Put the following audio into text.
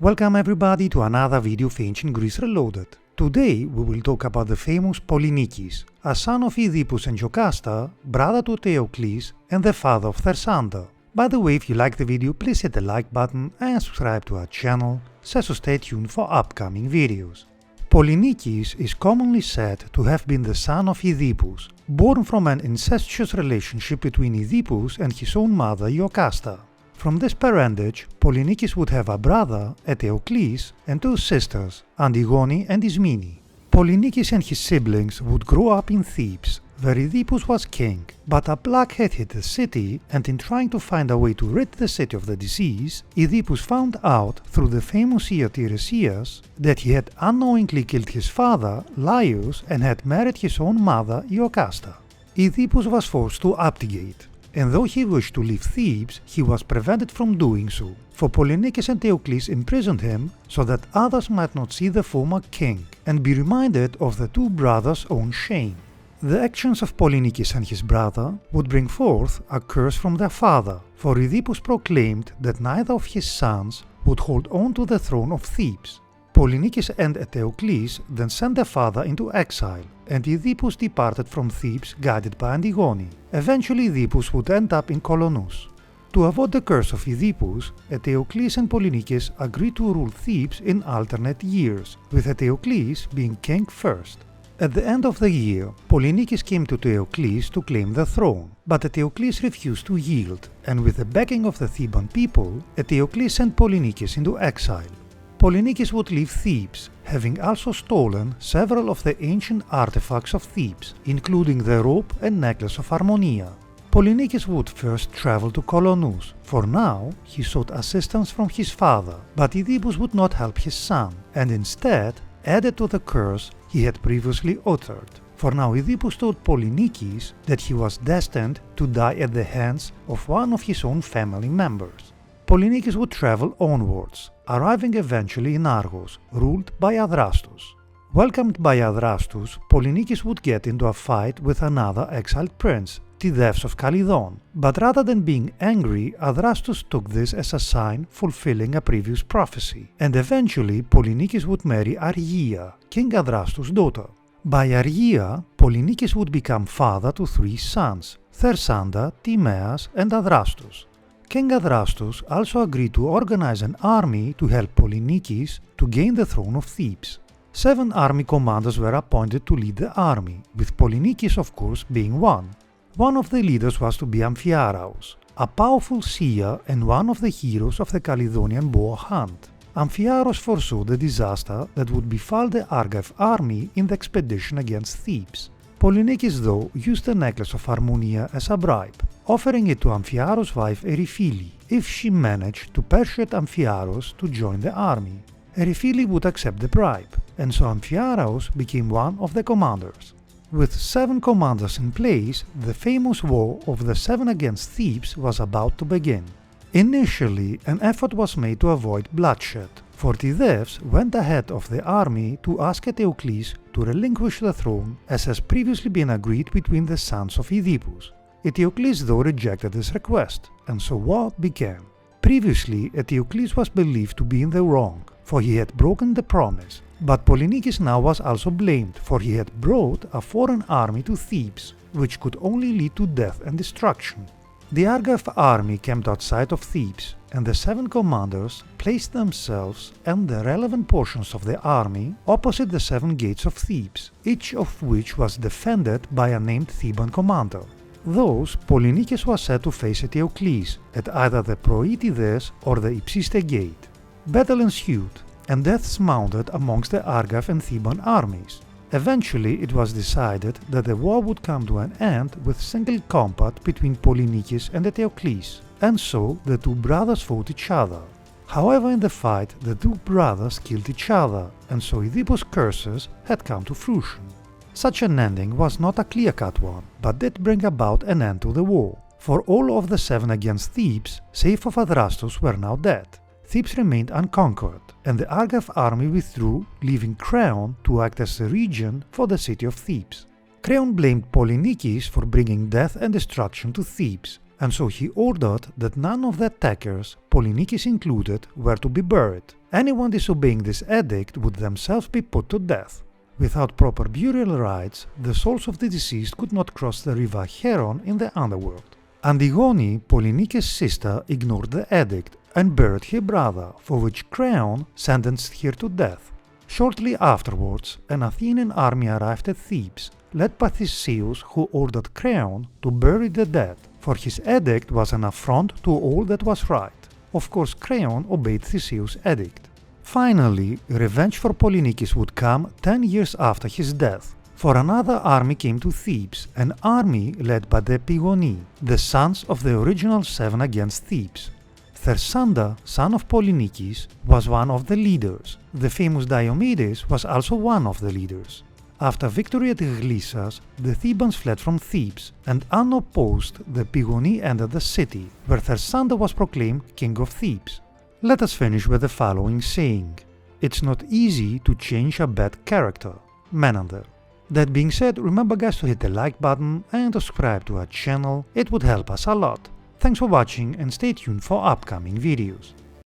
Welcome everybody to another video of Ancient Greece Reloaded. Today we will talk about the famous Polynices, a son of Oedipus and Jocasta, brother to Eteocles and the father of Thersander. By the way, if you like the video, please hit the like button and subscribe to our channel, so stay tuned for upcoming videos. Polynices is commonly said to have been the son of Oedipus, born from an incestuous relationship between Oedipus and his own mother Jocasta. From this parentage, Polynices would have a brother, Eteocles, and two sisters, Antigone and Ismene. Polynices and his siblings would grow up in Thebes, where Oedipus was king, but a blackhead hit the city, and in trying to find a way to rid the city of the disease, Oedipus found out through the famous seer Tiresias that he had unknowingly killed his father, Laius, and had married his own mother, Jocasta. Oedipus was forced to abdicate, and though he wished to leave Thebes, he was prevented from doing so, for Polynices and Eteocles imprisoned him so that others might not see the former king and be reminded of the two brothers' own shame. The actions of Polynices and his brother would bring forth a curse from their father, for Oedipus proclaimed that neither of his sons would hold on to the throne of Thebes. Polynices and Eteocles then sent their father into exile, and Oedipus departed from Thebes guided by Antigone. Eventually Oedipus would end up in Colonus. To avoid the curse of Oedipus, Eteocles and Polynices agreed to rule Thebes in alternate years, with Eteocles being king first. At the end of the year, Polynices came to Eteocles to claim the throne, but Eteocles refused to yield, and with the backing of the Theban people, Eteocles sent Polynices into exile. Polynices would leave Thebes, having also stolen several of the ancient artifacts of Thebes, including the rope and necklace of Harmonia. Polynices would first travel to Colonus, for now he sought assistance from his father, but Oedipus would not help his son, and instead added to the curse he had previously uttered. For now Oedipus told Polynices that he was destined to die at the hands of one of his own family members. Polynices would travel onwards, arriving eventually in Argos, ruled by Adrastus. Welcomed by Adrastus, Polynices would get into a fight with another exiled prince, Tydeus of Calydon, but rather than being angry, Adrastus took this as a sign fulfilling a previous prophecy, and eventually Polynices would marry Argea, King Adrastus' daughter. By Argea, Polynices would become father to three sons, Thersander, Timaeus, and Adrastus. King Adrastus also agreed to organize an army to help Polynices to gain the throne of Thebes. 7 army commanders were appointed to lead the army, with Polynices of course being one. One of the leaders was to be Amphiaraus, a powerful seer and one of the heroes of the Calydonian boar hunt. Amphiaraus foresaw the disaster that would befall the Argive army in the expedition against Thebes. Polynices though used the necklace of Harmonia as a bribe, offering it to Amphiaraus' wife Eriphyle if she managed to persuade Amphiaraus to join the army. Eriphyle would accept the bribe, and so Amphiaraus became one of the commanders. With 7 commanders in place, the famous war of the 7 against Thebes was about to begin. Initially, an effort was made to avoid bloodshed, for Tydeus went ahead of the army to ask Eteocles to relinquish the throne, as has previously been agreed between the sons of Oedipus. Eteocles though rejected this request, and so war began. Previously, Eteocles was believed to be in the wrong, for he had broken the promise, but Polynices now was also blamed, for he had brought a foreign army to Thebes, which could only lead to death and destruction. The Argive army camped outside of Thebes, and the 7 commanders placed themselves and the relevant portions of the army opposite the 7 gates of Thebes, each of which was defended by a named Theban commander. Thus, Polynices was said to face Eteocles at either the Proetides or the Ipsiste gate. Battle ensued, and deaths mounted amongst the Argive and Theban armies. Eventually it was decided that the war would come to an end with single combat between Polynices and Eteocles, and so the two brothers fought each other. However, in the fight the two brothers killed each other, and so Oedipus' curses had come to fruition. Such an ending was not a clear-cut one, but did bring about an end to the war, for all of the 7 against Thebes, save of Adrastus, were now dead. Thebes remained unconquered, and the Argive army withdrew, leaving Creon to act as the regent for the city of Thebes. Creon blamed Polynices for bringing death and destruction to Thebes, and so he ordered that none of the attackers, Polynices included, were to be buried. Anyone disobeying this edict would themselves be put to death. Without proper burial rites, the souls of the deceased could not cross the river Heron in the underworld. Antigone, Polynices' sister, ignored the edict and buried her brother, for which Creon sentenced her to death. Shortly afterwards, an Athenian army arrived at Thebes, led by Theseus, who ordered Creon to bury the dead, for his edict was an affront to all that was right. Of course, Creon obeyed Theseus' edict. Finally, revenge for Polynices would come 10 years after his death, for another army came to Thebes, an army led by the Epigoni, the sons of the original 7 against Thebes. Thersander, son of Polynices, was one of the leaders. The famous Diomedes was also one of the leaders. After victory at Glissias, the Thebans fled from Thebes, and unopposed the Epigoni entered the city, where Thersander was proclaimed king of Thebes. Let us finish with the following saying: "It's not easy to change a bad character." Menander. That being said, remember guys to hit the like button and subscribe to our channel, it would help us a lot. Thanks for watching and stay tuned for upcoming videos.